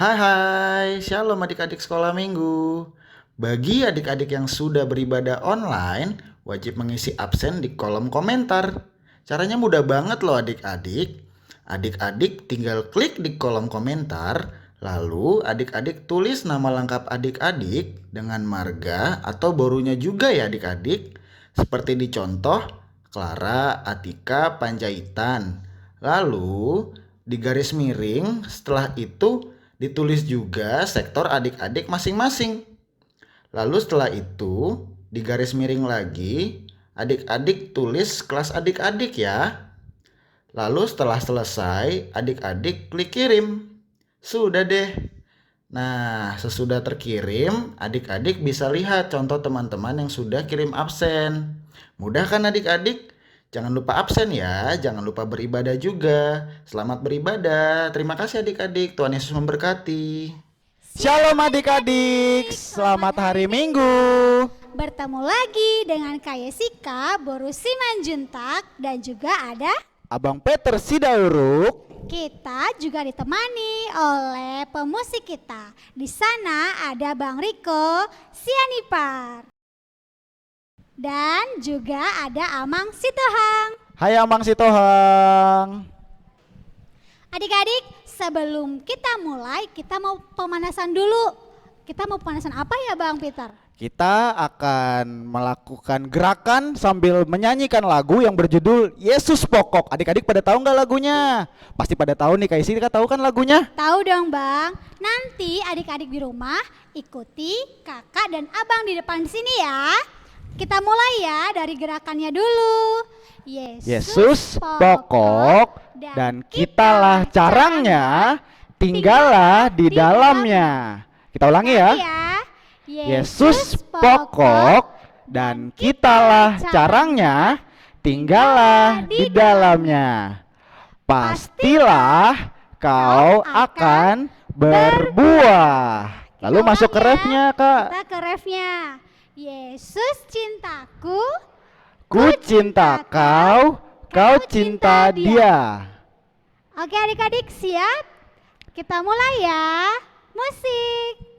Hai hai, shalom adik-adik sekolah minggu. Bagi adik-adik yang sudah beribadah online, wajib mengisi absen di kolom komentar. Caranya mudah banget loh adik-adik. Adik-adik tinggal klik di kolom komentar, lalu adik-adik tulis nama lengkap adik-adik dengan marga atau borunya juga ya adik-adik. Seperti di contoh, Clara Atika Panjaitan. Lalu di garis miring setelah itu ditulis juga sektor adik-adik masing-masing. Lalu setelah itu, di garis miring lagi, adik-adik tulis kelas adik-adik ya. Lalu setelah selesai, adik-adik klik kirim. Sudah deh. Nah, sesudah terkirim, adik-adik bisa lihat contoh teman-teman yang sudah kirim absen. Mudah kan adik-adik? Jangan lupa absen ya, jangan lupa beribadah juga. Selamat beribadah. Terima kasih adik-adik. Tuhan Yesus memberkati. Shalom adik-adik, selamat hari Minggu. Bertemu lagi dengan Kak Yesika, Boru Simanjuntak, dan juga ada Abang Peter Sidauruk. kita juga ditemani oleh pemusik kita. Di sana ada Bang Riko Sianipar. Dan juga ada Amang Sitohang. Hai Amang Sitohang. Adik-adik, sebelum kita mulai, kita mau pemanasan dulu. Kita mau pemanasan apa ya Bang Peter? Kita akan melakukan gerakan sambil menyanyikan lagu yang berjudul Yesus Pokok. Adik-adik pada tahu nggak lagunya? Pasti pada tahu nih, Kak Isi tahu kan lagunya? Tahu dong Bang. Nanti adik-adik di rumah ikuti kakak dan abang di depan sini ya. Kita mulai ya dari gerakannya dulu. Yesus pokok dan kitalah carangnya, tinggallah di dalamnya. Kita ulangi ya. Yesus pokok dan kitalah carangnya, tinggallah di dalamnya. Pastilah kau akan berbuah. Lalu masuk ke refnya, Kak. Kita ke refnya. Yesus cintaku, Ku cinta kau, kau cinta dia. Oke adik-adik siap? Kita mulai ya. Musik.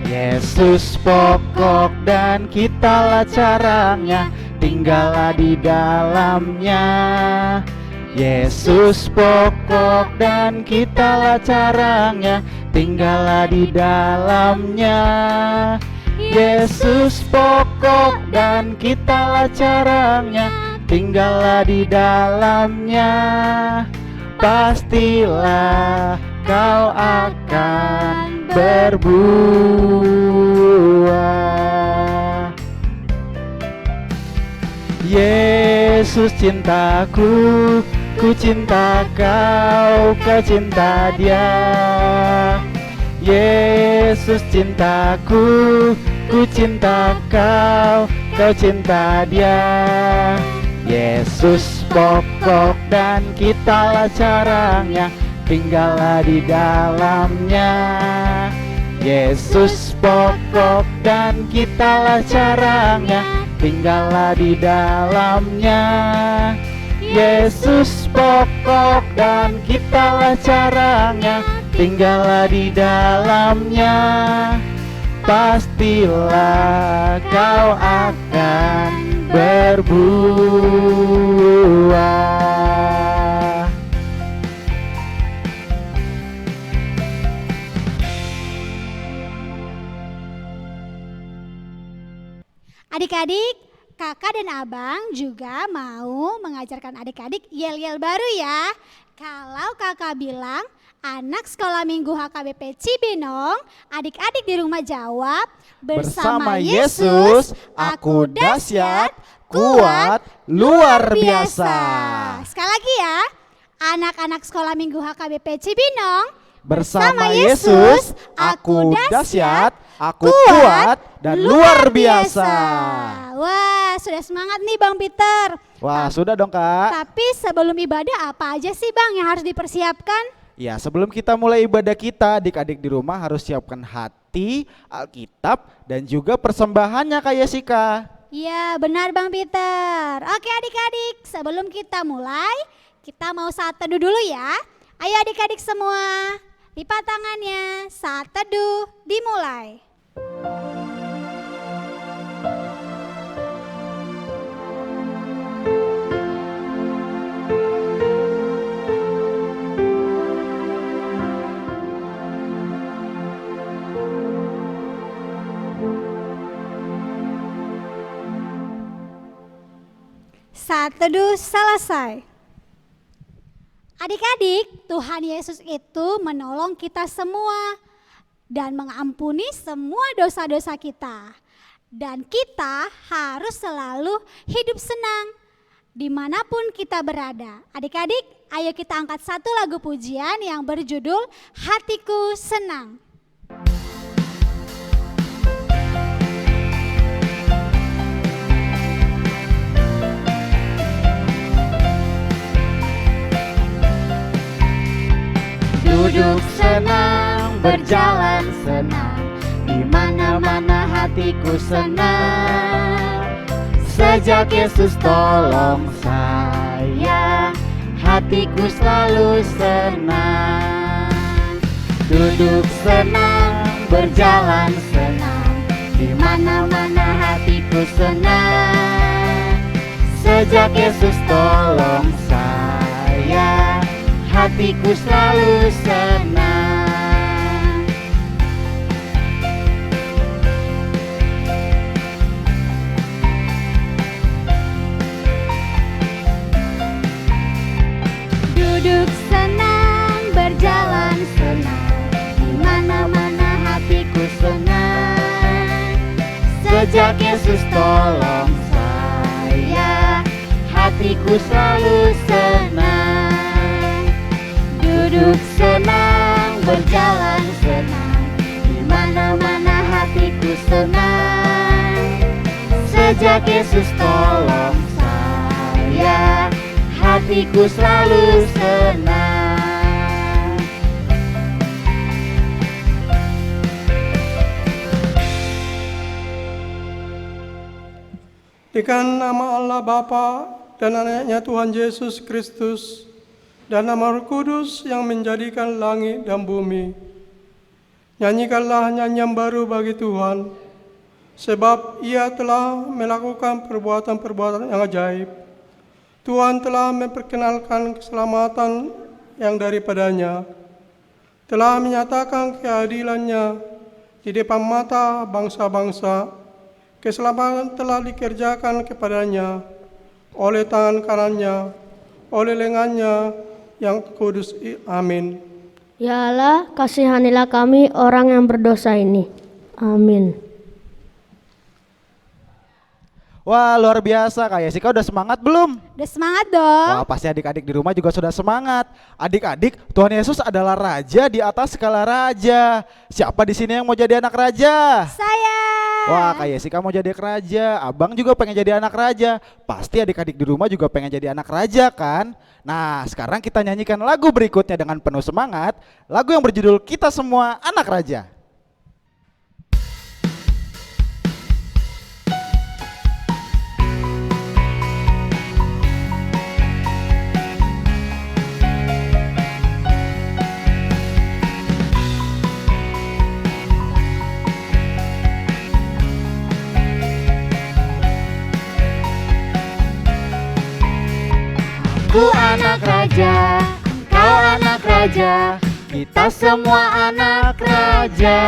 Yesus pokok dan kitalah carangnya, tinggallah di dalamnya. Yesus pokok dan kitalah carangnya, tinggallah di dalamnya. Yesus pokok dan kitalah carangnya, tinggallah di dalamnya. Pastilah kau akan berbuah. Yesus cintaku, ku cinta kau, kau cinta dia. Yesus cintaku, ku cinta kau, kau cinta dia. Yesus pokok dan kitalah carangnya, tinggallah di dalamnya. Yesus pokok dan kitalah carangnya, tinggallah di dalamnya. Yesus pokok dan kitalah carangnya, tinggallah di dalamnya. Pastilah kau akan berbuah. Adik-adik, kakak dan abang juga mau mengajarkan adik-adik yel-yel baru ya. Kalau kakak bilang anak sekolah minggu HKBP Cibinong, adik-adik di rumah jawab, bersama Yesus aku dahsyat, kuat, luar biasa. Sekali lagi ya, anak-anak sekolah minggu HKBP Cibinong, bersama Yesus aku dahsyat, aku kuat dan luar biasa. Wah, sudah semangat nih Bang Peter. Wah, sudah dong Kak. Tapi sebelum ibadah apa aja sih Bang yang harus dipersiapkan? Ya, sebelum kita mulai ibadah kita, adik-adik di rumah harus siapkan hati, Alkitab, dan juga persembahannya Kak Yesika. Iya, benar Bang Peter. Oke adik-adik, sebelum kita mulai, kita mau saat teduh dulu ya. Ayo adik-adik semua, lipat tangannya, saat teduh dimulai. Saat teduh selesai. Adik-adik, Tuhan Yesus itu menolong kita semua dan mengampuni semua dosa-dosa kita. Dan kita harus selalu hidup senang dimanapun kita berada. Adik-adik, ayo kita angkat satu lagu pujian yang berjudul Hatiku Senang. Duduk senang, berjalan senang, di mana-mana hatiku senang. Sejak Yesus tolong saya, hatiku selalu senang. Duduk senang, berjalan senang, di mana-mana hatiku senang. Sejak Yesus tolong saya, hatiku selalu senang. Duduk senang, berjalan senang, di mana-mana hatiku senang. Sejak Yesus tolong saya, hatiku selalu senang. Duduk senang, berjalan senang, di mana-mana hatiku senang. Sejak Yesus tolong saya, hatiku selalu senang. Dengan nama Allah Bapa dan anaknya Tuhan Yesus Kristus, dan nama Roh Kudus yang menjadikan langit dan bumi. Nyanyikanlah nyanyian baru bagi Tuhan, sebab Ia telah melakukan perbuatan-perbuatan yang ajaib. Tuhan telah memperkenalkan keselamatan yang daripadanya, telah menyatakan keadilannya di depan mata bangsa-bangsa. Keselamatan telah dikerjakan kepadanya oleh tangan kanannya, oleh lengannya yang kudus. Amin. Ya Allah, kasihanilah kami orang yang berdosa ini. Amin. Wah, luar biasa Kak Yesika, udah semangat belum? Udah semangat dong. Wah, pasti adik-adik di rumah juga sudah semangat. Adik-adik, Tuhan Yesus adalah raja di atas segala raja. Siapa di sini yang mau jadi anak raja? Saya. Wah, Kak Yesika mau jadi raja, Abang juga pengen jadi anak raja. Pasti adik-adik di rumah juga pengen jadi anak raja kan? Nah, sekarang kita nyanyikan lagu berikutnya dengan penuh semangat. Lagu yang berjudul Kita Semua Anak Raja. Aku anak raja, engkau anak raja, kita semua anak raja.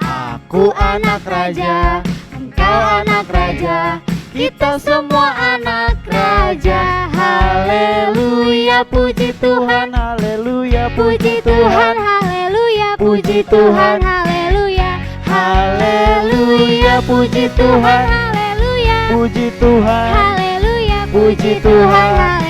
Aku anak raja, engkau anak raja, kita semua anak raja. Haleluya, puji Tuhan, haleluya, puji Tuhan, haleluya, puji Tuhan, haleluya, haleluya, puji Tuhan, haleluya, puji Tuhan, haleluya, puji Tuhan, haleluya.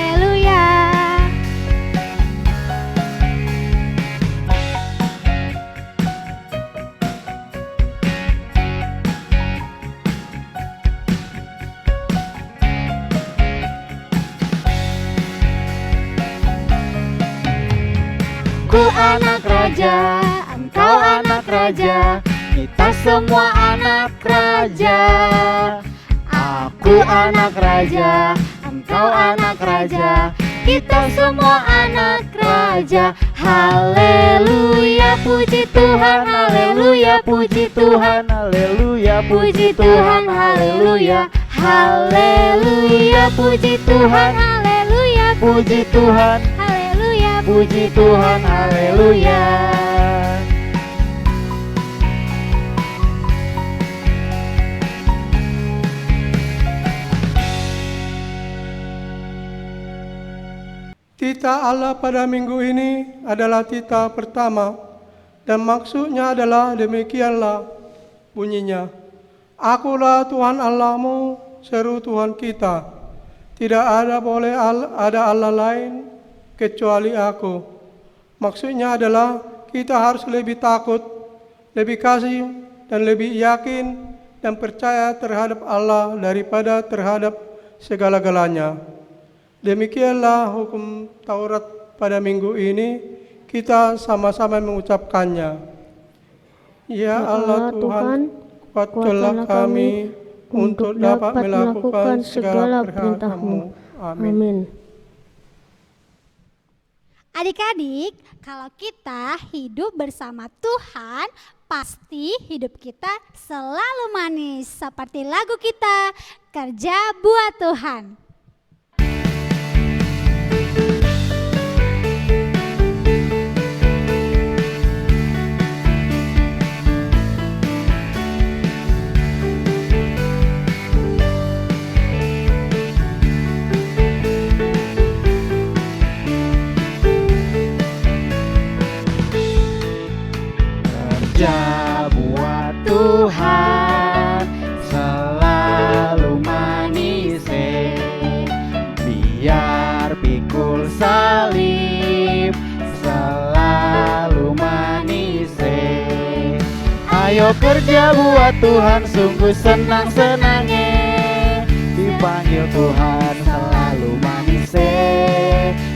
Aku anak raja, engkau anak raja, kita semua anak raja. Aku anak raja, engkau anak raja, kita semua anak raja. Haleluya, puji Tuhan, haleluya, puji Tuhan, haleluya, puji Tuhan, haleluya. Haleluya, puji Tuhan, haleluya, puji Tuhan, Haleluya. puji Tuhan, haleluya. Tita Allah pada minggu ini adalah tita pertama dan maksudnya adalah demikianlah bunyinya. Akulah Tuhan Allahmu, seru Tuhan kita. Tidak ada boleh ada Allah lain kecuali aku. Maksudnya adalah kita harus lebih takut, lebih kasih dan lebih yakin dan percaya terhadap Allah daripada terhadap segala-galanya. Demikianlah hukum Taurat pada minggu ini, kita sama-sama mengucapkannya. Ya Allah Tuhan, kuatkanlah kami untuk dapat melakukan segala perintah-Mu. Amin. Amin. Adik-adik, kalau kita hidup bersama Tuhan, pasti hidup kita selalu manis. Seperti lagu kita, Kerja Buat Tuhan. Kerja buat Tuhan selalu manis, biar pikul salib selalu manis. Ayo kerja buat Tuhan, sungguh senang-senangnya, dipanggil Tuhan selalu manis.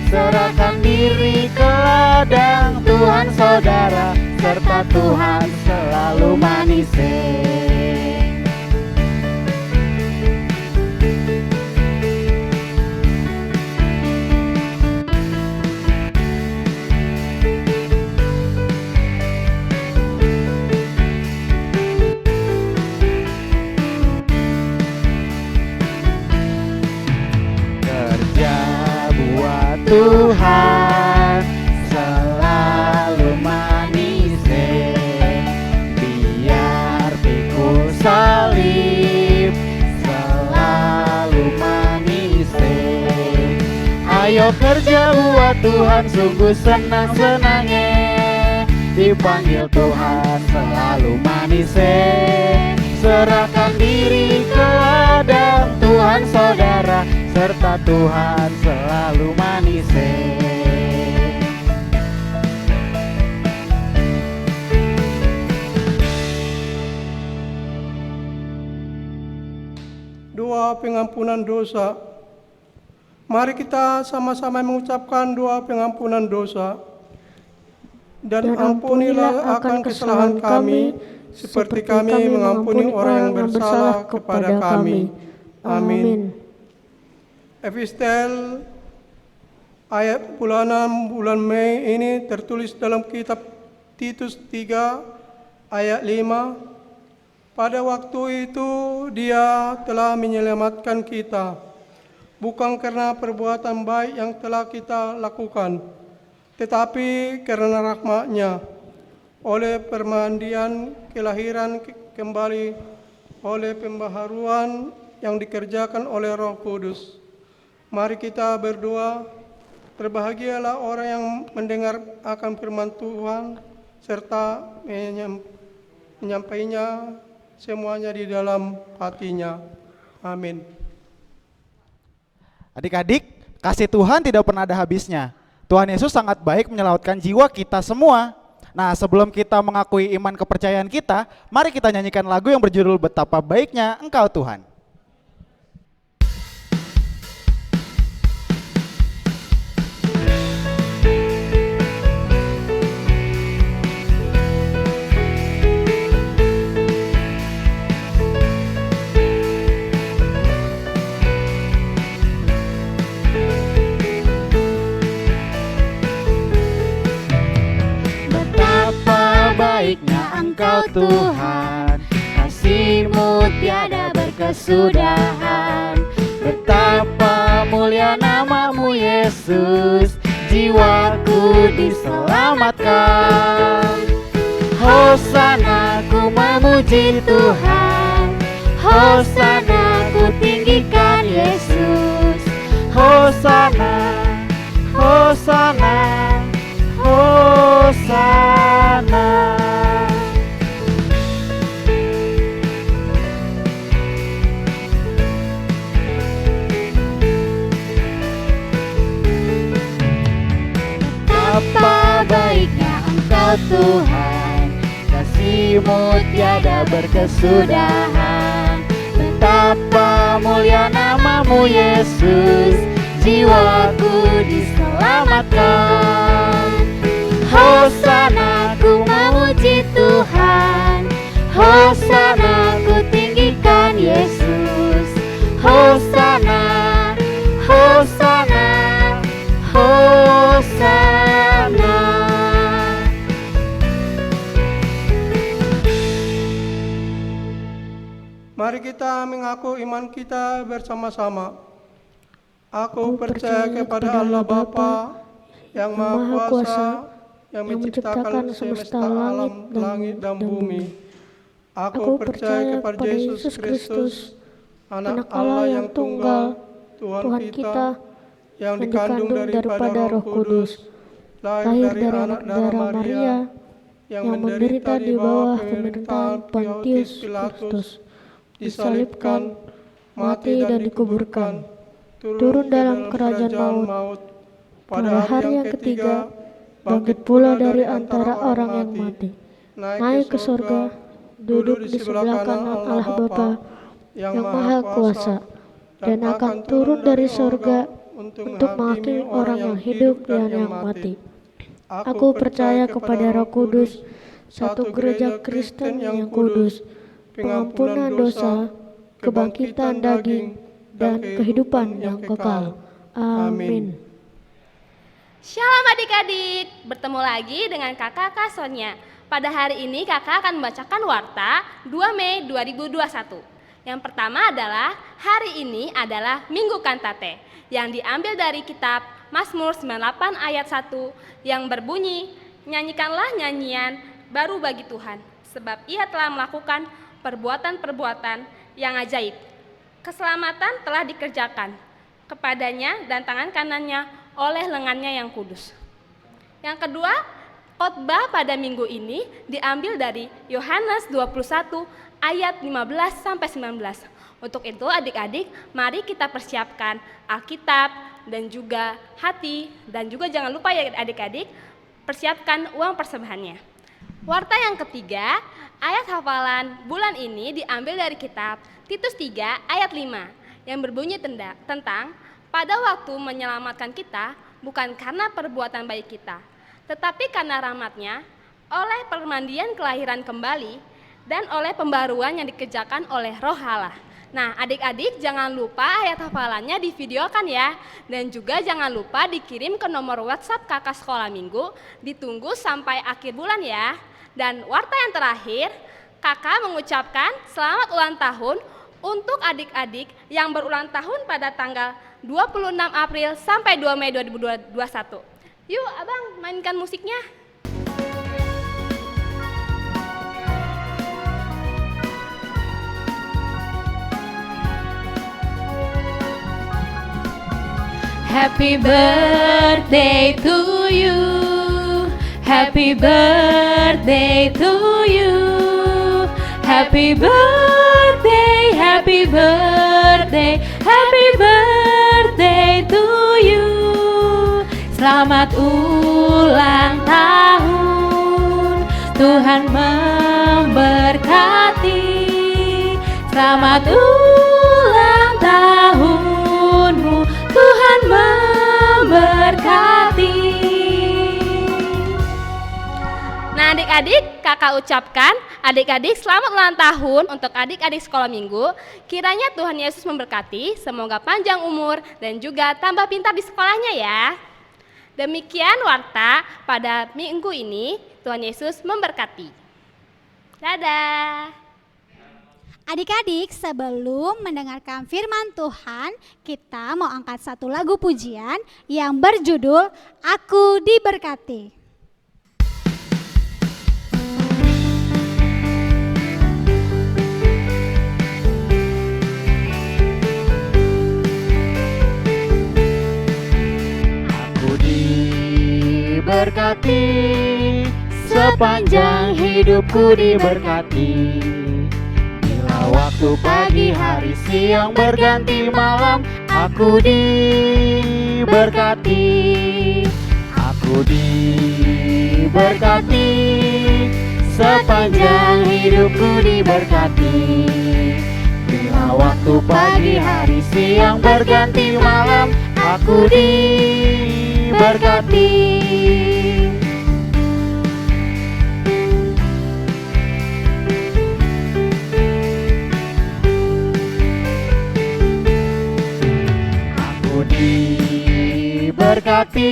Serahkan diri ke ladang Tuhan saudara, serta Tuhan selalu manis. Kerja buat Tuhan selalu manis, biar pikul salib selalu manis. Ayo kerja buat Tuhan, sungguh senang-senangnya, dipanggil Tuhan selalu manis. Serahkan diri ke ladang Tuhan saudara, serta Tuhan selalu manis. Doa pengampunan dosa. Mari kita sama-sama mengucapkan doa pengampunan dosa. Dan ampunilah akan kesalahan kami, seperti kami mengampuni orang yang bersalah kepada kami. Amin. Epistel ayat bulan 6 bulan Mei ini tertulis dalam kitab Titus 3 ayat 5. Pada waktu itu Dia telah menyelamatkan kita, bukan karena perbuatan baik yang telah kita lakukan, tetapi karena rahmat-Nya, oleh permandian kelahiran kembali, oleh pembaharuan yang dikerjakan oleh Roh Kudus. Mari kita berdoa. Berbahagialah orang yang mendengar akan firman Tuhan serta menyampaikannya semuanya di dalam hatinya. Amin. Adik-adik, kasih Tuhan tidak pernah ada habisnya. Tuhan Yesus sangat baik menyelamatkan jiwa kita semua. Nah, sebelum kita mengakui iman kepercayaan kita, mari kita nyanyikan lagu yang berjudul Betapa Baiknya Engkau Tuhan. Tuhan, kasih-Mu tiada berkesudahan. Betapa mulia nama-Mu Yesus, jiwaku diselamatkan. Hosana ku memuji Tuhan, Hosana ku tinggikan Yesus. Hosana, Hosana, Hosana. Betapa baiknya Engkau Tuhan, kasih-Mu tiada berkesudahan. Betapa mulia nama-Mu Yesus, jiwaku diselamatkan. Hosana ku memuji Tuhan, Hosana ku tinggikan Yesus. Hosana, Hosana, Hosana. Mari kita mengaku iman kita bersama-sama. Aku percaya kepada Allah Bapa yang Maha Kuasa, yang menciptakan semesta alam, langit dan bumi. Aku percaya kepada Yesus Kristus, Anak Allah yang tunggal, Tuhan kita, yang dikandung daripada Roh Kudus, lahir dari anak darah Maria, yang menderita di bawah pemerintahan Pontius Pilatus, disalibkan, mati dan dikuburkan, turun dalam kerajaan maut, pada hari yang ketiga bangkit pula dari antara orang yang mati, naik ke surga, duduk di sebelah kanan Allah Bapa yang Maha Kuasa, dan akan turun dari surga untuk menghakimi orang yang hidup dan yang mati. Aku percaya kepada Roh Kudus, satu gereja Kristen yang kudus, pengampunan dosa, kebangkitan daging, dan kehidupan yang kekal. Amin. Shalom adik-adik, bertemu lagi dengan kakak Sonia. Pada hari ini kakak akan membacakan warta 2 Mei 2021. Yang pertama adalah hari ini adalah Minggu Kantate yang diambil dari kitab Mazmur 98 ayat 1 yang berbunyi, nyanyikanlah nyanyian baru bagi Tuhan, sebab Ia telah melakukan perbuatan-perbuatan yang ajaib. Keselamatan telah dikerjakan kepadanya dan tangan kanannya oleh lengannya yang kudus. Yang kedua, khotbah pada minggu ini diambil dari Yohanes 21 ayat 15-19. Untuk itu adik-adik, mari kita persiapkan Alkitab dan juga hati, dan juga jangan lupa ya adik-adik, persiapkan uang persembahannya. Warta yang ketiga, ayat hafalan bulan ini diambil dari kitab Titus 3 ayat 5 yang berbunyi tentang pada waktu menyelamatkan kita bukan karena perbuatan baik kita, tetapi karena rahmat-Nya oleh permandian kelahiran kembali dan oleh pembaruan yang dikerjakan oleh Roh Allah. Nah, adik-adik jangan lupa ayat hafalannya divideokan ya. Dan juga jangan lupa dikirim ke nomor WhatsApp kakak sekolah minggu. Ditunggu sampai akhir bulan ya. Dan warta yang terakhir, kakak mengucapkan selamat ulang tahun untuk adik-adik yang berulang tahun pada tanggal 26 April sampai 2 Mei 2021. Yuk abang mainkan musiknya. Happy birthday to you. Happy birthday to you. Happy birthday, happy birthday, happy birthday to you. Selamat ulang tahun, Tuhan memberkati. Selamat ulang tahunmu, Tuhan memberkati. Nah adik-adik, kakak ucapkan adik-adik selamat ulang tahun untuk adik-adik sekolah minggu. Kiranya Tuhan Yesus memberkati, semoga panjang umur dan juga tambah pintar di sekolahnya ya. Demikian warta pada minggu ini, Tuhan Yesus memberkati. Dadah. Adik-adik, sebelum mendengarkan firman Tuhan, kita mau angkat satu lagu pujian yang berjudul Aku Diberkati. Aku diberkati, sepanjang hidupku diberkati. Bila waktu pagi, hari, siang berganti malam, aku diberkati. Aku diberkati, sepanjang hidupku diberkati. Bila waktu pagi, hari, siang berganti malam, aku diberkati. Aku diberkati,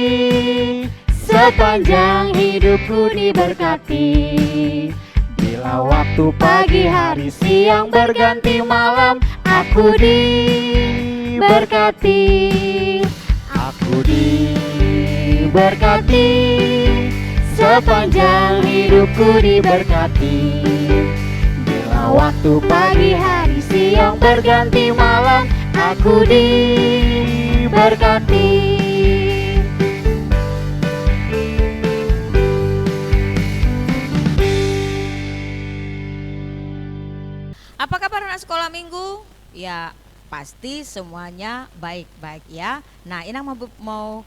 sepanjang hidupku diberkati. Bila waktu pagi, hari, siang berganti malam, aku diberkati. Aku diberkati, sepanjang hidupku diberkati. Bila waktu pagi, hari, siang berganti malam, aku diberkati. Apa kabar anak sekolah minggu? Ya pasti semuanya baik-baik ya. Nah Inang mau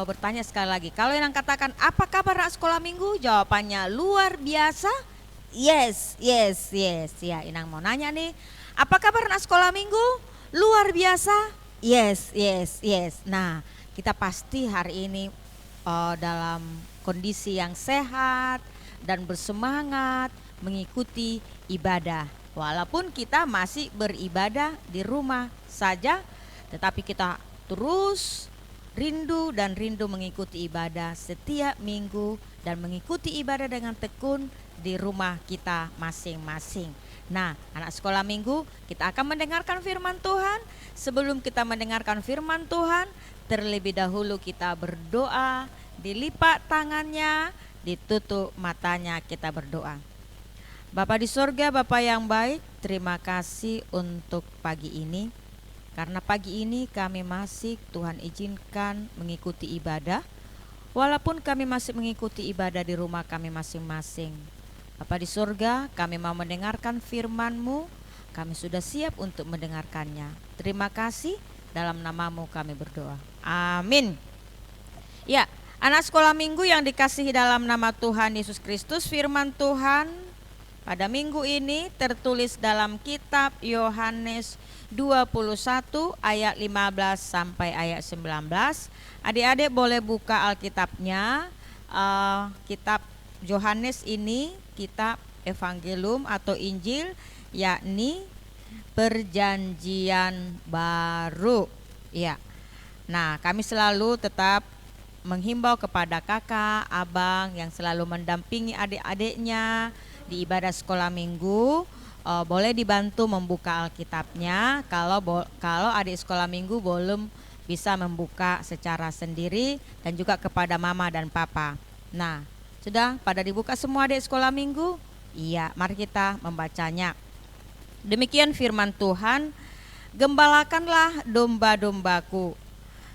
bertanya sekali lagi. Kalau Inang katakan apa kabar anak sekolah minggu? Jawabannya luar biasa. Yes. Ya Inang mau nanya nih. Apa kabar anak sekolah minggu? Luar biasa. Yes. Nah kita pasti hari ini dalam kondisi yang sehat dan bersemangat mengikuti ibadah. Walaupun kita masih beribadah di rumah saja, tetapi kita terus rindu mengikuti ibadah setiap minggu dan mengikuti ibadah dengan tekun di rumah kita masing-masing. Nah, anak sekolah minggu, kita akan mendengarkan firman Tuhan. Sebelum kita mendengarkan firman Tuhan, terlebih dahulu kita berdoa, dilipat tangannya, ditutup matanya, kita berdoa. Bapa di sorga, Bapa yang baik, terima kasih untuk pagi ini. Karena pagi ini kami masih Tuhan izinkan mengikuti ibadah. Walaupun kami masih mengikuti ibadah di rumah kami masing-masing. Bapa di sorga, kami mau mendengarkan firman-Mu. Kami sudah siap untuk mendengarkannya. Terima kasih, dalam nama-Mu kami berdoa. Amin. Ya, anak sekolah minggu yang dikasihi dalam nama Tuhan Yesus Kristus, firman Tuhan pada minggu ini tertulis dalam kitab Yohanes 21 ayat 15 sampai ayat 19. Adik-adik boleh buka Alkitabnya. Kitab Yohanes ini kitab Evangelium atau Injil, yakni Perjanjian Baru. Ya. Nah, kami selalu tetap menghimbau kepada kakak, abang yang selalu mendampingi adik-adiknya di ibadah sekolah minggu, boleh dibantu membuka Alkitabnya. Kalau adik sekolah minggu belum bisa membuka secara sendiri, dan juga kepada mama dan papa. Nah, sudah pada dibuka semua adik sekolah minggu? Iya, mari kita membacanya. Demikian firman Tuhan, gembalakanlah domba-dombaku.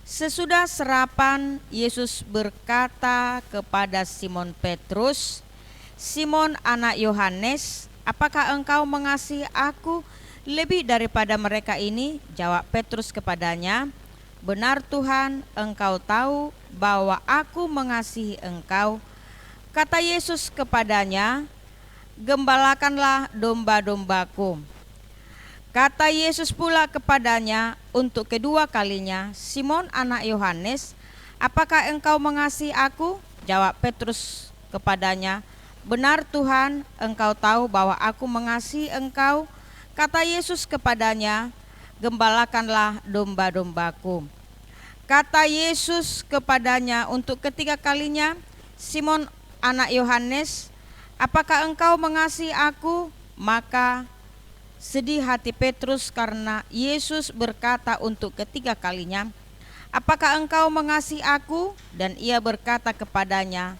Sesudah serapan, Yesus berkata kepada Simon Petrus, Simon anak Yohanes, apakah engkau mengasihi aku lebih daripada mereka ini? Jawab Petrus kepadanya, benar Tuhan, engkau tahu bahwa aku mengasihi engkau. Kata Yesus kepadanya, gembalakanlah domba-dombaku. Kata Yesus pula kepadanya untuk kedua kalinya, Simon anak Yohanes, apakah engkau mengasihi aku? Jawab Petrus kepadanya, benar Tuhan, engkau tahu bahwa aku mengasihi engkau. Kata Yesus kepadanya, gembalakanlah domba-dombaku. Kata Yesus kepadanya untuk ketiga kalinya, Simon anak Yohanes, apakah engkau mengasihi aku? Maka sedih hati Petrus karena Yesus berkata untuk ketiga kalinya, apakah engkau mengasihi aku? Dan ia berkata kepadanya,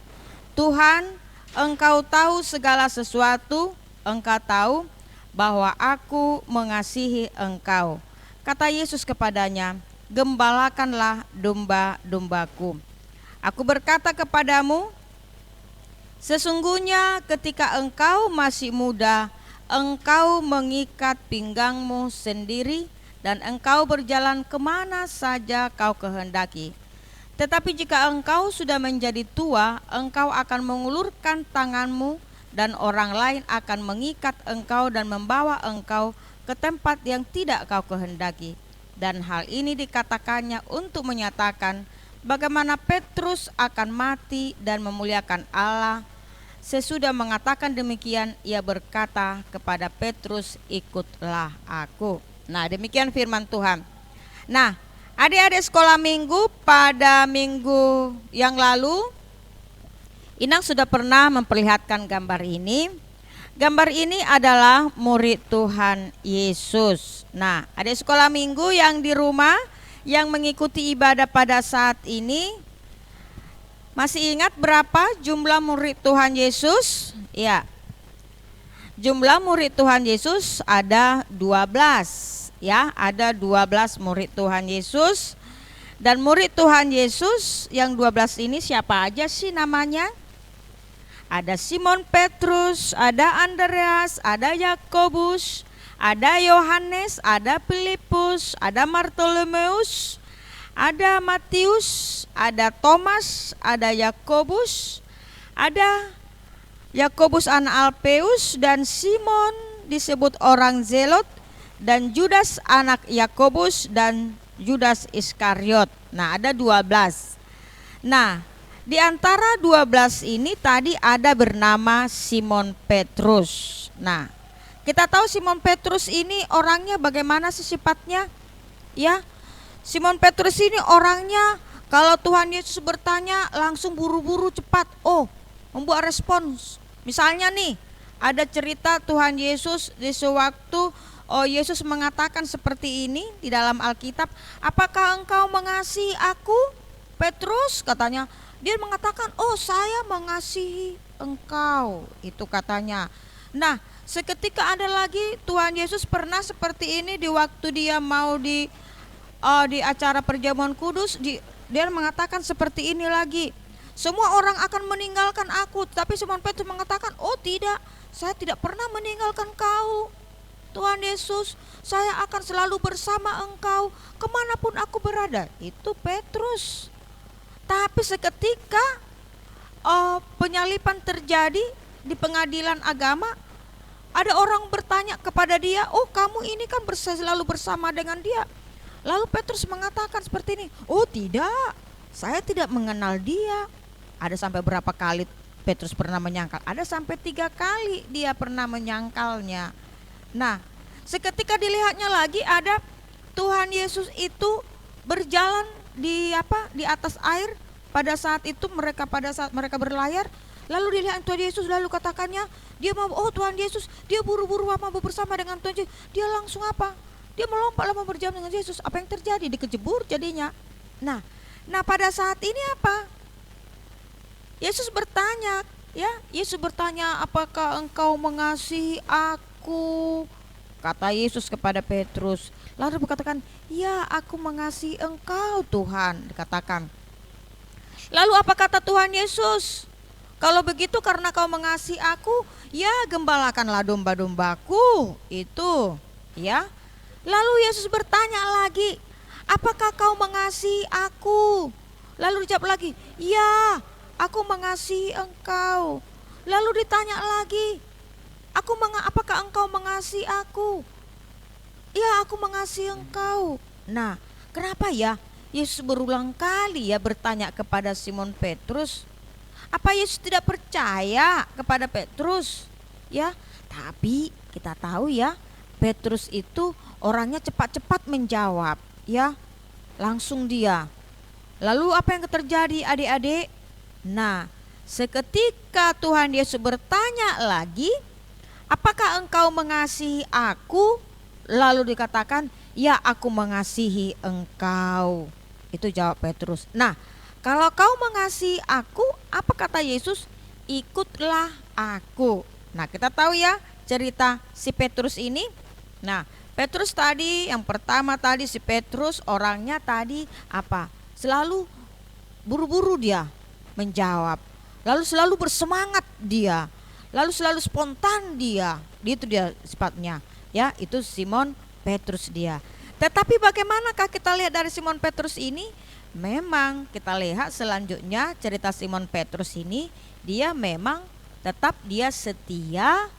Tuhan, engkau tahu segala sesuatu, engkau tahu bahwa aku mengasihi engkau. Kata Yesus kepadanya, gembalakanlah domba-dombaku. Aku berkata kepadamu, sesungguhnya ketika engkau masih muda, engkau mengikat pinggangmu sendiri dan engkau berjalan kemana saja kau kehendaki. Tetapi jika engkau sudah menjadi tua, engkau akan mengulurkan tanganmu dan orang lain akan mengikat engkau dan membawa engkau ke tempat yang tidak kau kehendaki. Dan hal ini dikatakannya untuk menyatakan bagaimana Petrus akan mati dan memuliakan Allah. Sesudah mengatakan demikian, ia berkata kepada Petrus, ikutlah aku. Nah, demikian firman Tuhan. Nah, adik-adik sekolah minggu, pada minggu yang lalu Inang sudah pernah memperlihatkan gambar ini. Gambar ini adalah murid Tuhan Yesus. Nah, adik sekolah minggu yang di rumah yang mengikuti ibadah pada saat ini, masih ingat berapa jumlah murid Tuhan Yesus? Ya, jumlah murid Tuhan Yesus ada 12. Ya, ada 12 murid Tuhan Yesus. Dan murid Tuhan Yesus yang 12 ini siapa aja sih namanya? Ada Simon Petrus, ada Andreas, ada Yakobus, ada Yohanes, ada Filipus, ada Bartolomeus, ada Matius, ada Thomas, ada Yakobus, ada Yakobus anak Alpeus, dan Simon disebut orang Zelot, dan Judas anak Yakobus, dan Judas Iskariot. Nah, ada 12. Nah, di antara 12 ini tadi ada bernama Simon Petrus. Nah, kita tahu Simon Petrus ini orangnya bagaimana sih sifatnya? Ya, Simon Petrus ini orangnya kalau Tuhan Yesus bertanya langsung buru-buru cepat. Oh, membuat respons. Misalnya nih, ada cerita Tuhan Yesus di sewaktu Yesus mengatakan seperti ini di dalam Alkitab, apakah engkau mengasihi aku? Petrus katanya, dia mengatakan, oh saya mengasihi engkau, itu katanya. Nah, seketika ada lagi Tuhan Yesus pernah seperti ini di waktu dia mau di acara perjamuan kudus, dia mengatakan seperti ini lagi, semua orang akan meninggalkan aku. Tapi Simon Petrus mengatakan, oh tidak, saya tidak pernah meninggalkan kau Tuhan Yesus, saya akan selalu bersama engkau kemanapun aku berada. Itu Petrus. Tapi seketika penyalipan terjadi di pengadilan agama, ada orang bertanya kepada dia, oh kamu ini kan selalu bersama dengan dia. Lalu Petrus mengatakan seperti ini, oh tidak, saya tidak mengenal dia. Ada sampai berapa kali Petrus pernah menyangkal? Ada sampai 3 kali dia pernah menyangkalnya. Nah, seketika dilihatnya lagi ada Tuhan Yesus itu berjalan di atas air. Pada saat itu mereka berlayar, lalu dilihat Tuhan Yesus, lalu katakannya dia mau, oh Tuhan Yesus, dia buru-buru mau bersama dengan Tuhan Yesus. Dia langsung apa? Dia melompat mau berjalan dengan Yesus. Apa yang terjadi? Dikejebur jadinya. Nah pada saat ini apa? Yesus bertanya, Yesus bertanya, apakah engkau mengasihi aku? Kata Yesus kepada Petrus. Lalu berkatakan, ya aku mengasihi engkau Tuhan, dikatakan. Lalu apa kata Tuhan Yesus? Kalau begitu karena kau mengasihi aku, ya gembalakanlah domba-dombaku. Itu, ya. Lalu Yesus bertanya lagi, apakah kau mengasihi aku? Lalu dijawab lagi, ya aku mengasihi engkau. Lalu ditanya lagi, apakah engkau mengasihi aku? Ya aku mengasihi engkau. Nah, kenapa ya Yesus berulang kali bertanya kepada Simon Petrus? Apa Yesus tidak percaya kepada Petrus? Ya, tapi kita tahu ya, Petrus itu orangnya cepat-cepat menjawab, ya. Langsung dia. Lalu apa yang terjadi adik-adik? Nah, seketika Tuhan Yesus bertanya lagi, apakah engkau mengasihi aku? Lalu dikatakan, ya aku mengasihi engkau. Itu jawab Petrus. Nah, kalau kau mengasihi aku, apa kata Yesus? Ikutlah aku. Nah, kita tahu ya cerita si Petrus ini. Nah, Petrus tadi yang pertama tadi si Petrus orangnya tadi apa? Selalu buru-buru dia menjawab. Lalu selalu bersemangat dia. Lalu selalu spontan dia. Itu dia sifatnya. Ya, itu Simon Petrus dia. Tetapi bagaimanakah kita lihat dari Simon Petrus ini? Memang kita lihat selanjutnya cerita Simon Petrus ini, dia memang tetap dia setia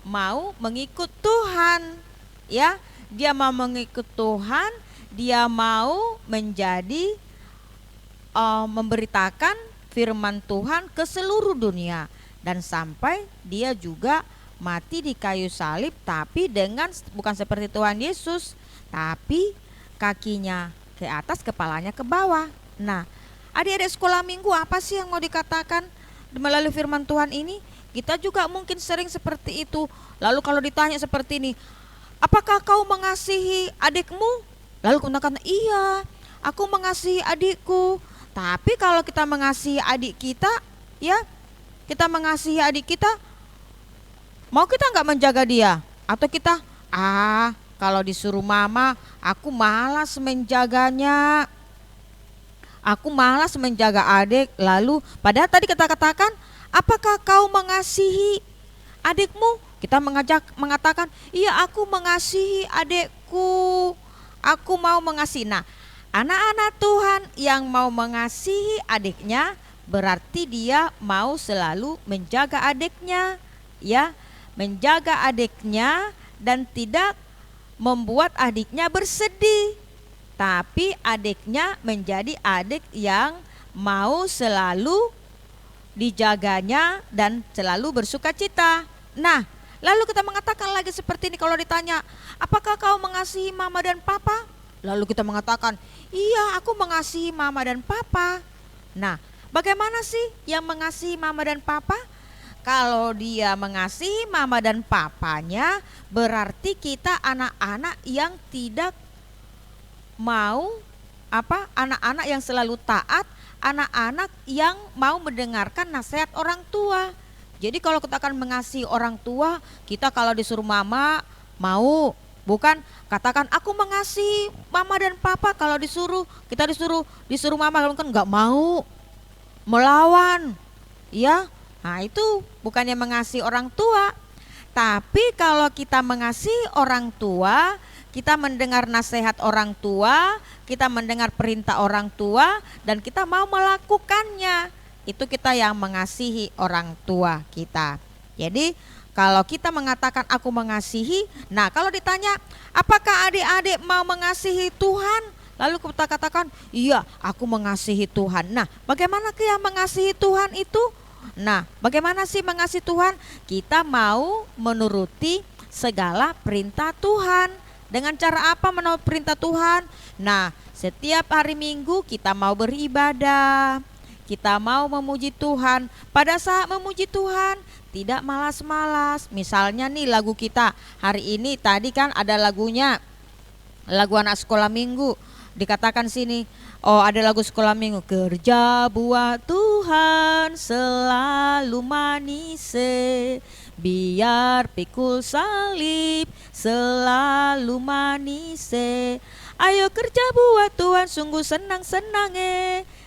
mau mengikut Tuhan. Ya, dia mau mengikut Tuhan, dia mau menjadi memberitakan firman Tuhan ke seluruh dunia, dan sampai dia juga mati di kayu salib, tapi dengan bukan seperti Tuhan Yesus, tapi kakinya ke atas, kepalanya ke bawah. Nah, adik-adik sekolah minggu, apa sih yang mau dikatakan melalui firman Tuhan ini? Kita juga mungkin sering seperti itu. Lalu kalau ditanya seperti ini, apakah kau mengasihi adikmu? Lalu katakan, iya, aku mengasihi adikku. Tapi kalau kita mengasihi adik kita, ya, kita mengasihi adik kita, mau kita nggak menjaga dia? Atau kita, kalau disuruh mama, aku malas menjaganya. Aku malas menjaga adik. Lalu padahal tadi kita katakan, apakah kau mengasihi adikmu? Kita mengatakan, iya aku mengasihi adikku. Aku mau mengasihi. Nah, anak-anak Tuhan yang mau mengasihi adiknya, berarti dia mau selalu menjaga adiknya. Ya, menjaga adiknya dan tidak membuat adiknya bersedih, tapi adiknya menjadi adik yang mau selalu dijaganya dan selalu bersuka cita. Nah, lalu kita mengatakan lagi seperti ini kalau ditanya, apakah kau mengasihi mama dan papa? Lalu kita mengatakan, iya aku mengasihi mama dan papa. Nah, bagaimana sih yang mengasihi mama dan papa? Kalau dia mengasihi mama dan papanya, berarti kita anak-anak yang tidak mau anak-anak yang selalu taat, anak-anak yang mau mendengarkan nasihat orang tua. Jadi kalau kita akan mengasihi orang tua, kita kalau disuruh mama mau, bukan katakan aku mengasihi mama dan papa. Kalau kita disuruh mama kan nggak mau, melawan, ya. Nah, itu bukannya mengasihi orang tua. Tapi kalau kita mengasihi orang tua, kita mendengar nasihat orang tua, kita mendengar perintah orang tua, dan kita mau melakukannya, itu kita yang mengasihi orang tua kita. Jadi kalau kita mengatakan aku mengasihi, nah kalau ditanya apakah adik-adik mau mengasihi Tuhan, lalu kita katakan iya aku mengasihi Tuhan. Nah, bagaimana yang mengasihi Tuhan itu? Nah, bagaimana sih mengasihi Tuhan? Kita mau menuruti segala perintah Tuhan. Dengan cara apa menuruti perintah Tuhan? Nah, setiap hari Minggu kita mau beribadah, kita mau memuji Tuhan. Pada saat memuji Tuhan, tidak malas-malas. Misalnya nih lagu kita hari ini, tadi kan ada lagunya, lagu anak sekolah minggu. Dikatakan sini, ada lagu sekolah minggu, kerja buat Tuhan selalu manis, biar pikul salib selalu manis. Ayo kerja buat Tuhan sungguh senang-senang,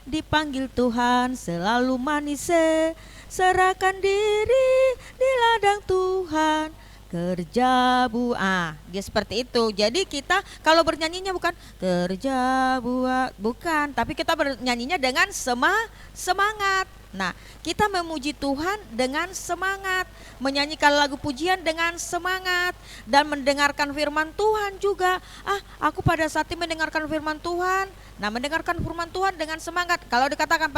dipanggil Tuhan selalu manis, serahkan diri di ladang Tuhan. Kerja dia seperti itu. Jadi kita kalau bernyanyinya bukan kerja buat, bukan, tapi kita bernyanyinya dengan semangat. Nah, kita memuji Tuhan dengan semangat, menyanyikan lagu pujian dengan semangat, dan mendengarkan firman Tuhan juga. Aku pada saat ini mendengarkan firman Tuhan. Nah, mendengarkan firman Tuhan dengan semangat. Kalau dikatakan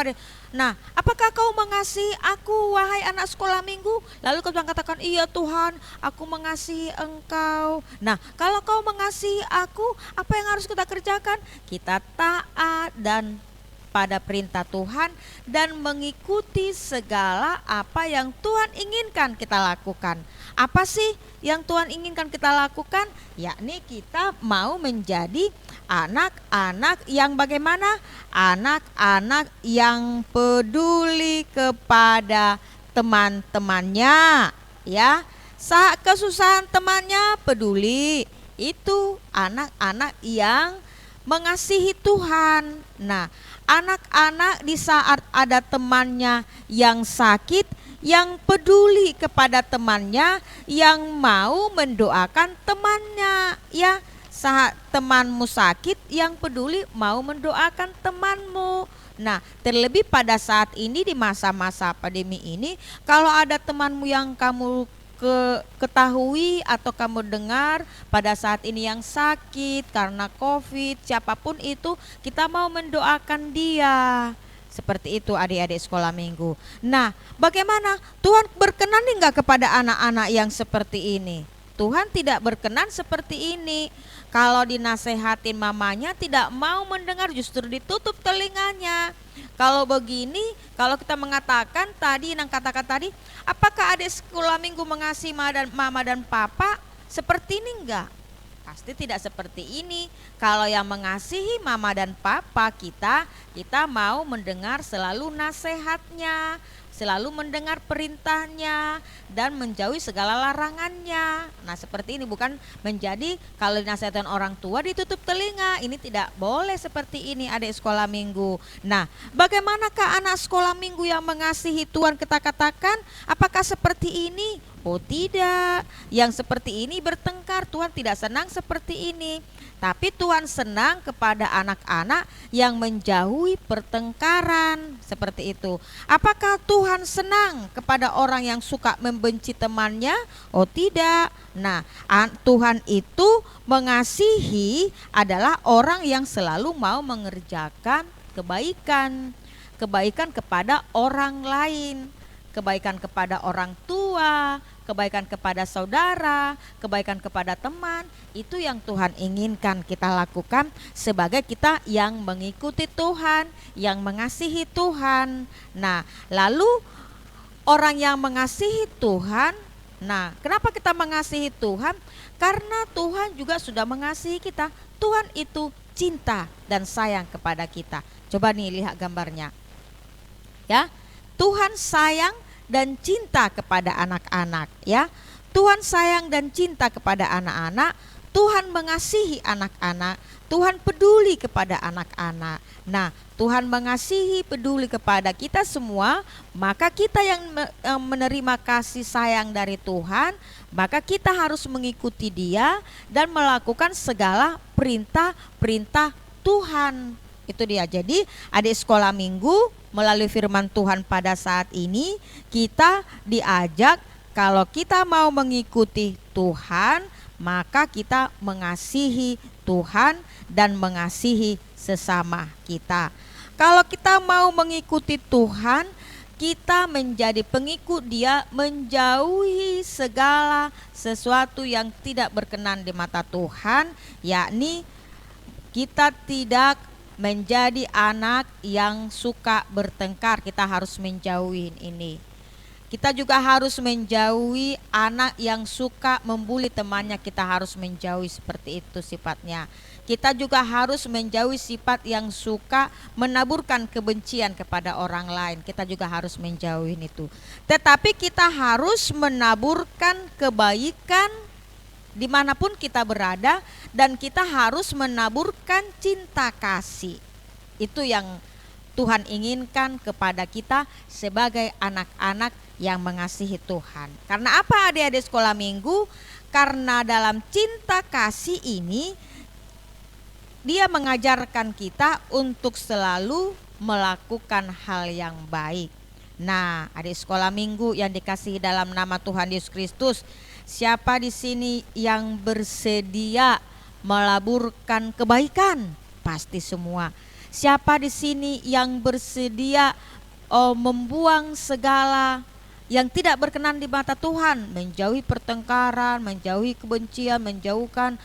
nah, apakah kau mengasihi aku wahai anak sekolah minggu? Lalu kau katakan, iya Tuhan, aku mengasihi engkau. Nah, kalau kau mengasihi aku, apa yang harus kita kerjakan? Kita taat dan kepada perintah Tuhan dan mengikuti segala apa yang Tuhan inginkan kita lakukan. Apa sih yang Tuhan inginkan kita lakukan? Yakni kita mau menjadi anak-anak yang bagaimana? Anak-anak yang peduli kepada teman-temannya, ya. Kesusahan temannya peduli. Itu anak-anak yang mengasihi Tuhan. Nah, anak-anak di saat ada temannya yang sakit, yang peduli kepada temannya, yang mau mendoakan temannya, ya. Saat temanmu sakit, yang peduli mau mendoakan temanmu. Nah, terlebih pada saat ini di masa-masa pandemi ini, kalau ada temanmu yang kamu ketahui atau kamu dengar pada saat ini yang sakit karena COVID, siapapun itu, kita mau mendoakan dia. Seperti itu adik-adik sekolah minggu. Nah, bagaimana? Tuhan berkenan enggak kepada anak-anak yang seperti ini? Tuhan tidak berkenan seperti ini. Kalau dinasehatin mamanya tidak mau mendengar, justru ditutup telinganya. Kalau begini, kalau kita mengatakan tadi, yang katakan tadi, apakah adik sekolah minggu mengasihi mama dan papa? Seperti ini enggak? Pasti tidak seperti ini. Kalau yang mengasihi mama dan papa kita mau mendengar selalu nasihatnya, selalu mendengar perintahnya, dan menjauhi segala larangannya. Nah, seperti ini, bukan menjadi kalau dinasihatkan orang tua ditutup telinga. Ini tidak boleh seperti ini adik sekolah minggu. Nah, bagaimanakah anak sekolah minggu yang mengasihi Tuhan kita katakan? Apakah seperti ini? Oh tidak, yang seperti ini bertengkar. Tuhan tidak senang seperti ini. Tapi Tuhan senang kepada anak-anak yang menjauhi pertengkaran, seperti itu. Apakah Tuhan senang kepada orang yang suka membenci temannya? Oh tidak. Nah, Tuhan itu mengasihi adalah orang yang selalu mau mengerjakan kebaikan. Kebaikan kepada orang lain, kebaikan kepada orang tua, kebaikan kepada saudara, kebaikan kepada teman. Itu yang Tuhan inginkan kita lakukan sebagai kita yang mengikuti Tuhan, yang mengasihi Tuhan. Nah, lalu orang yang mengasihi Tuhan, nah kenapa kita mengasihi Tuhan? Karena Tuhan juga sudah mengasihi kita. Tuhan itu cinta dan sayang kepada kita. Coba nih lihat gambarnya. Ya, Tuhan sayang dan cinta kepada anak-anak, ya. Tuhan sayang dan cinta kepada anak-anak. Tuhan mengasihi anak-anak. Tuhan peduli kepada anak-anak. Nah, Tuhan mengasihi, peduli kepada kita semua. Maka kita yang menerima kasih sayang dari Tuhan, maka kita harus mengikuti Dia dan melakukan segala perintah-perintah Tuhan. Itu dia. Jadi adik sekolah minggu, melalui firman Tuhan pada saat ini kita diajak kalau kita mau mengikuti Tuhan, maka kita mengasihi Tuhan dan mengasihi sesama kita. Kalau kita mau mengikuti Tuhan, kita menjadi pengikut Dia, menjauhi segala sesuatu yang tidak berkenan di mata Tuhan, yakni kita tidak menjadi anak yang suka bertengkar. Kita harus menjauhi ini. Kita juga harus menjauhi anak yang suka membuli temannya. Kita harus menjauhi seperti itu sifatnya. Kita juga harus menjauhi sifat yang suka menaburkan kebencian kepada orang lain. Kita juga harus menjauhi itu. Tetapi kita harus menaburkan kebaikan dimanapun kita berada, dan kita harus menaburkan cinta kasih. Itu yang Tuhan inginkan kepada kita sebagai anak-anak yang mengasihi Tuhan. Karena apa adik-adik sekolah minggu? Karena dalam cinta kasih ini Dia mengajarkan kita untuk selalu melakukan hal yang baik. Nah, adik sekolah minggu yang dikasihi dalam nama Tuhan Yesus Kristus, siapa di sini yang bersedia melaburkan kebaikan? Pasti semua. Siapa di sini yang bersedia membuang segala yang tidak berkenan di mata Tuhan, menjauhi pertengkaran, menjauhi kebencian, menjauhkan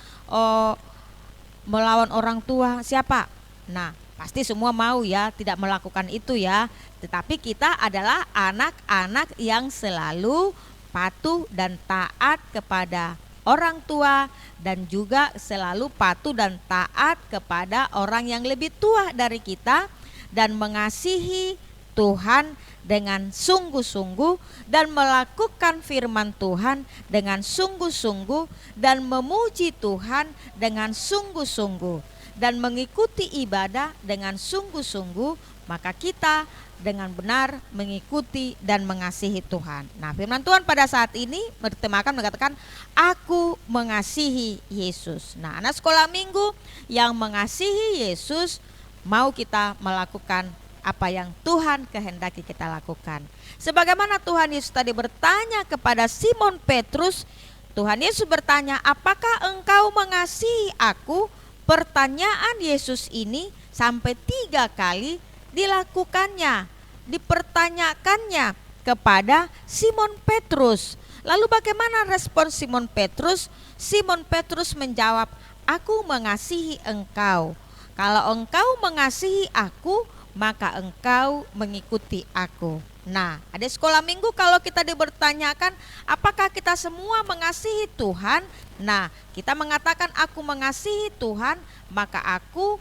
melawan orang tua? Siapa? Nah, pasti semua mau ya tidak melakukan itu ya. Tetapi kita adalah anak-anak yang selalu patuh dan taat kepada orang tua dan juga selalu patuh dan taat kepada orang yang lebih tua dari kita dan mengasihi Tuhan dengan sungguh-sungguh dan melakukan firman Tuhan dengan sungguh-sungguh dan memuji Tuhan dengan sungguh-sungguh dan mengikuti ibadah dengan sungguh-sungguh, maka kita dengan benar mengikuti dan mengasihi Tuhan. Nah, firman Tuhan pada saat ini bertemakan mengatakan aku mengasihi Yesus. Nah, anak sekolah minggu yang mengasihi Yesus, mau kita melakukan apa yang Tuhan kehendaki kita lakukan. Sebagaimana Tuhan Yesus tadi bertanya kepada Simon Petrus, Tuhan Yesus bertanya, apakah engkau mengasihi aku? Pertanyaan Yesus ini sampai 3 kali dilakukannya, dipertanyakannya kepada Simon Petrus. Lalu bagaimana respon Simon Petrus? Simon Petrus menjawab, aku mengasihi engkau. Kalau engkau mengasihi aku, maka engkau mengikuti aku. Nah, adik sekolah minggu, kalau kita dipertanyakan apakah kita semua mengasihi Tuhan? Nah, kita mengatakan aku mengasihi Tuhan, maka aku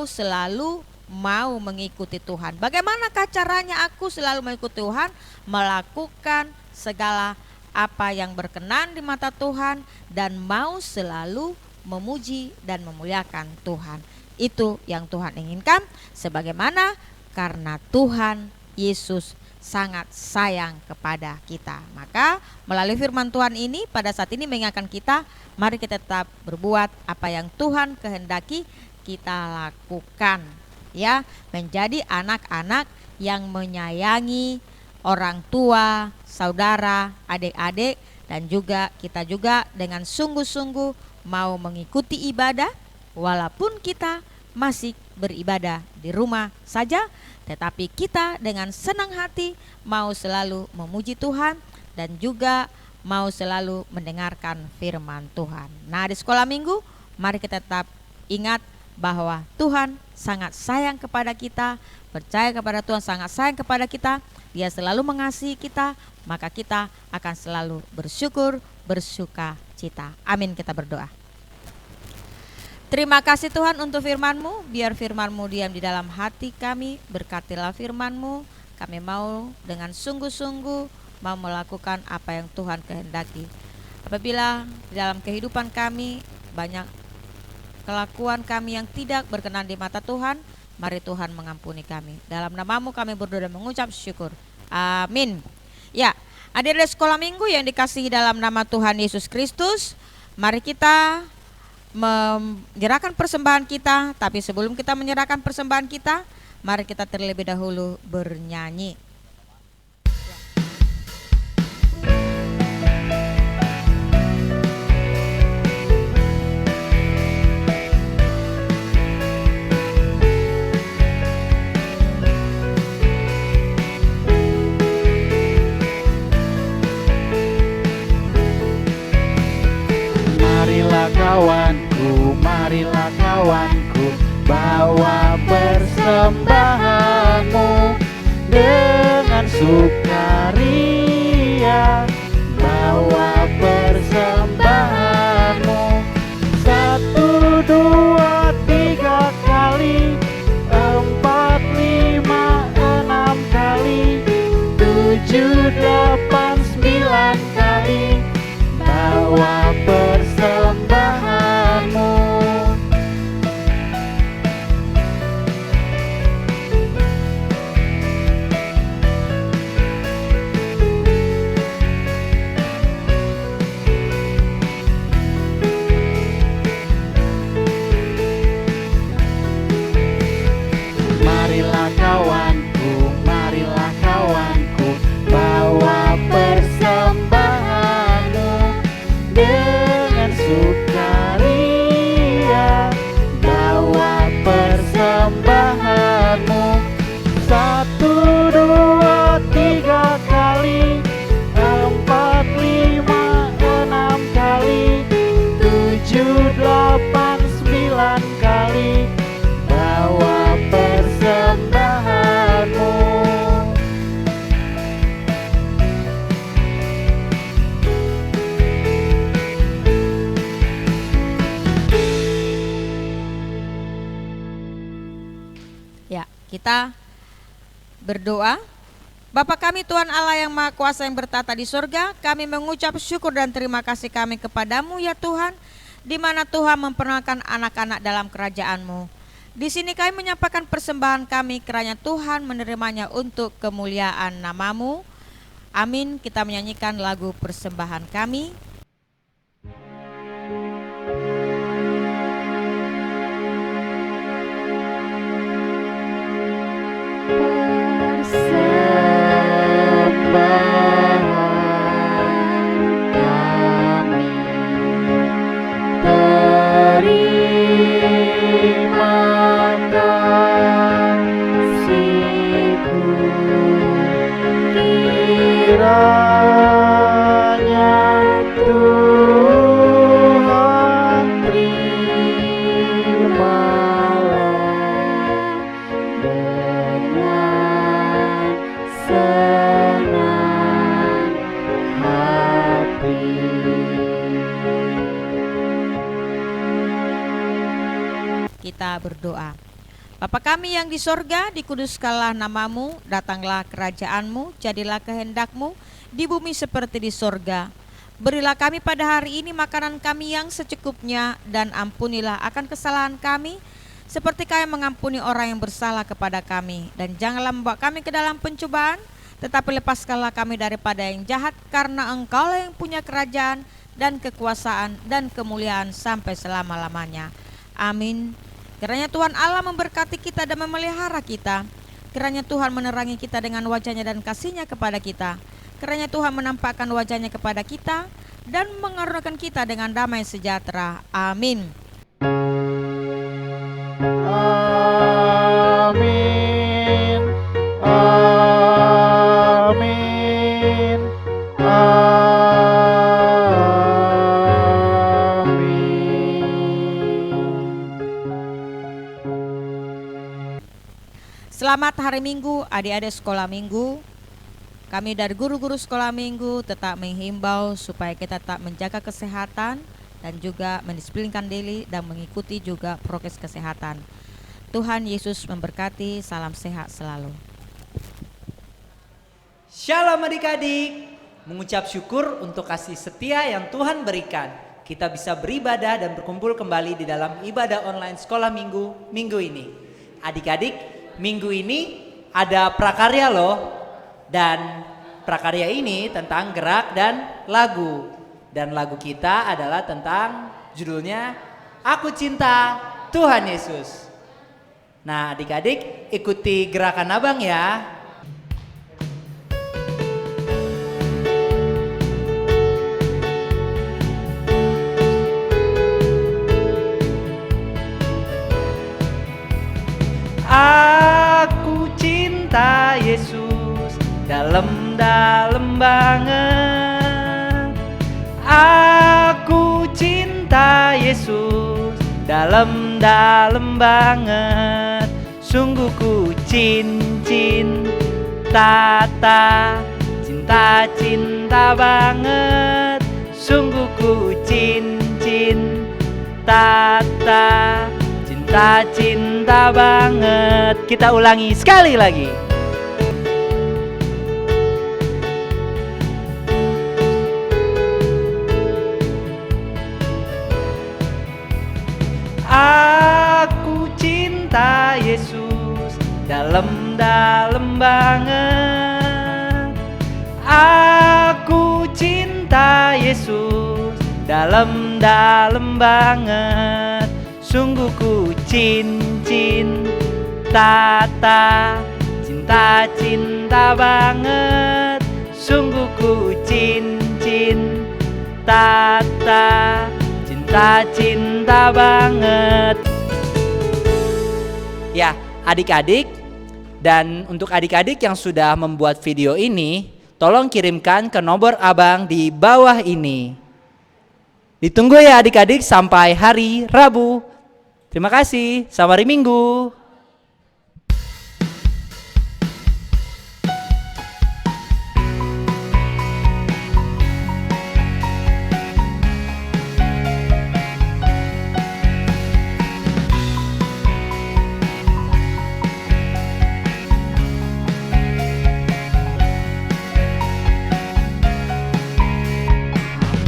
selalu mau mengikuti Tuhan. Bagaimanakah caranya aku selalu mengikuti Tuhan? Melakukan segala apa yang berkenan di mata Tuhan dan mau selalu memuji dan memuliakan Tuhan. Itu yang Tuhan inginkan, sebagaimana karena Tuhan Yesus sangat sayang kepada kita. Maka melalui firman Tuhan ini pada saat ini mengingatkan kita, mari kita tetap berbuat apa yang Tuhan kehendaki kita lakukan, ya, menjadi anak-anak yang menyayangi orang tua, saudara, adik-adik, dan juga kita juga dengan sungguh-sungguh mau mengikuti ibadah walaupun kita masih beribadah di rumah saja, tetapi kita dengan senang hati mau selalu memuji Tuhan dan juga mau selalu mendengarkan firman Tuhan. Nah, di sekolah minggu mari kita tetap ingat bahwa Tuhan sangat sayang kepada kita, percaya kepada Tuhan sangat sayang kepada kita, Dia selalu mengasihi kita, maka kita akan selalu bersyukur, bersuka cita. Amin, kita berdoa. Terima kasih Tuhan untuk firman-Mu, biar firman-Mu diam di dalam hati kami, berkatilah firman-Mu, kami mau dengan sungguh-sungguh mau melakukan apa yang Tuhan kehendaki. Apabila di dalam kehidupan kami banyak kelakuan kami yang tidak berkenan di mata Tuhan, mari Tuhan mengampuni kami. Dalam nama-Mu kami berdoa dan mengucap syukur. Amin. Ya, adik-adik sekolah minggu yang dikasihi dalam nama Tuhan Yesus Kristus, mari kita menyerahkan persembahan kita. Tapi sebelum kita menyerahkan persembahan kita, mari kita terlebih dahulu bernyanyi. Marilah kawanku, bawa persembahanmu dengan sukaria. Bawa persembahanmu 1, 2, 3 kali, 4, 5, 6 kali, 7, 8, 9 kali. Bawa persembahanmu. Ya, kita berdoa. Bapa kami Tuhan Allah yang Maha Kuasa yang bertata di surga, kami mengucap syukur dan terima kasih kami kepadamu ya Tuhan, di mana Tuhan memperkenalkan anak-anak dalam kerajaan-Mu. Di sini kami menyampaikan persembahan kami kiranya Tuhan menerimanya untuk kemuliaan nama-Mu. Amin. Kita menyanyikan lagu persembahan kami. Kita berdoa. Bapa kami yang di sorga, dikuduskanlah namamu, datanglah kerajaanmu, jadilah kehendakmu di bumi seperti di sorga. Berilah kami pada hari ini makanan kami yang secukupnya, dan ampunilah akan kesalahan kami, seperti kami mengampuni orang yang bersalah kepada kami. Dan janganlah membawa kami ke dalam pencobaan, tetapi lepaskanlah kami daripada yang jahat, karena Engkaulah yang punya kerajaan dan kekuasaan dan kemuliaan sampai selama-lamanya. Amin. Kiranya Tuhan Allah memberkati kita dan memelihara kita. Kiranya Tuhan menerangi kita dengan wajah-Nya dan kasih-Nya kepada kita. Kiranya Tuhan menampakkan wajah-Nya kepada kita dan mengaruniakan kita dengan damai sejahtera. Amin. Amin. Amin. Selamat hari Minggu, adik-adik sekolah Minggu. Kami dari guru-guru sekolah Minggu tetap menghimbau supaya kita tetap menjaga kesehatan dan juga mendisiplinkan diri dan mengikuti juga prokes kesehatan. Tuhan Yesus memberkati, salam sehat selalu. Shalom adik-adik, mengucap syukur untuk kasih setia yang Tuhan berikan. Kita bisa beribadah dan berkumpul kembali di dalam ibadah online sekolah minggu ini. Adik-adik, minggu ini ada prakarya loh, dan prakarya ini tentang gerak dan lagu. Dan lagu kita adalah tentang judulnya Aku Cinta Tuhan Yesus. Nah adik-adik ikuti gerakan abang ya. Aku cinta Yesus dalam-dalam banget. Aku cinta Yesus dalam-dalam banget. Sungguh ku cinta, cinta banget. Sungguh ku cinta, cinta banget. Kita ulangi sekali lagi. Aku cinta Yesus dalam-dalam banget. Aku cinta Yesus dalam-dalam banget. Sungguh ku cinta, cinta banget. Sungguh ku cinta, cinta banget. Ya, adik-adik, dan untuk adik-adik yang sudah membuat video ini, tolong kirimkan ke nomor abang di bawah ini. Ditunggu ya adik-adik sampai hari Rabu. Terima kasih, selamat hari Minggu.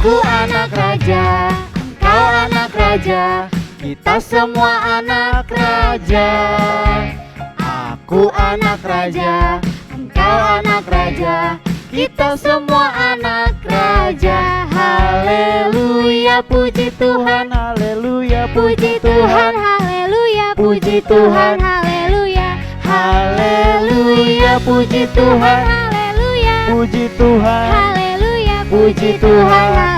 Aku anak raja, engkau anak raja, kita semua anak raja. Aku anak raja, engkau anak raja, kita semua anak raja. Haleluya, puji Tuhan, Haleluya, puji Tuhan, haleluya, puji Tuhan, haleluya, haleluya, puji Tuhan, haleluya, puji Tuhan, haleluya, puji Tuhan, haleluya.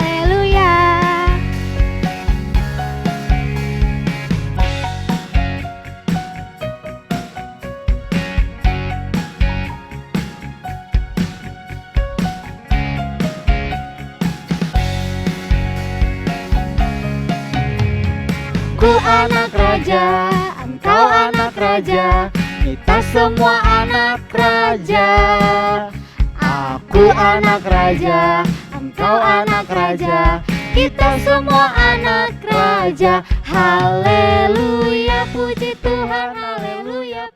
Aku anak raja, engkau anak raja, kita semua anak raja. Aku anak raja, engkau anak raja, kita semua anak raja. Haleluya, puji Tuhan, haleluya,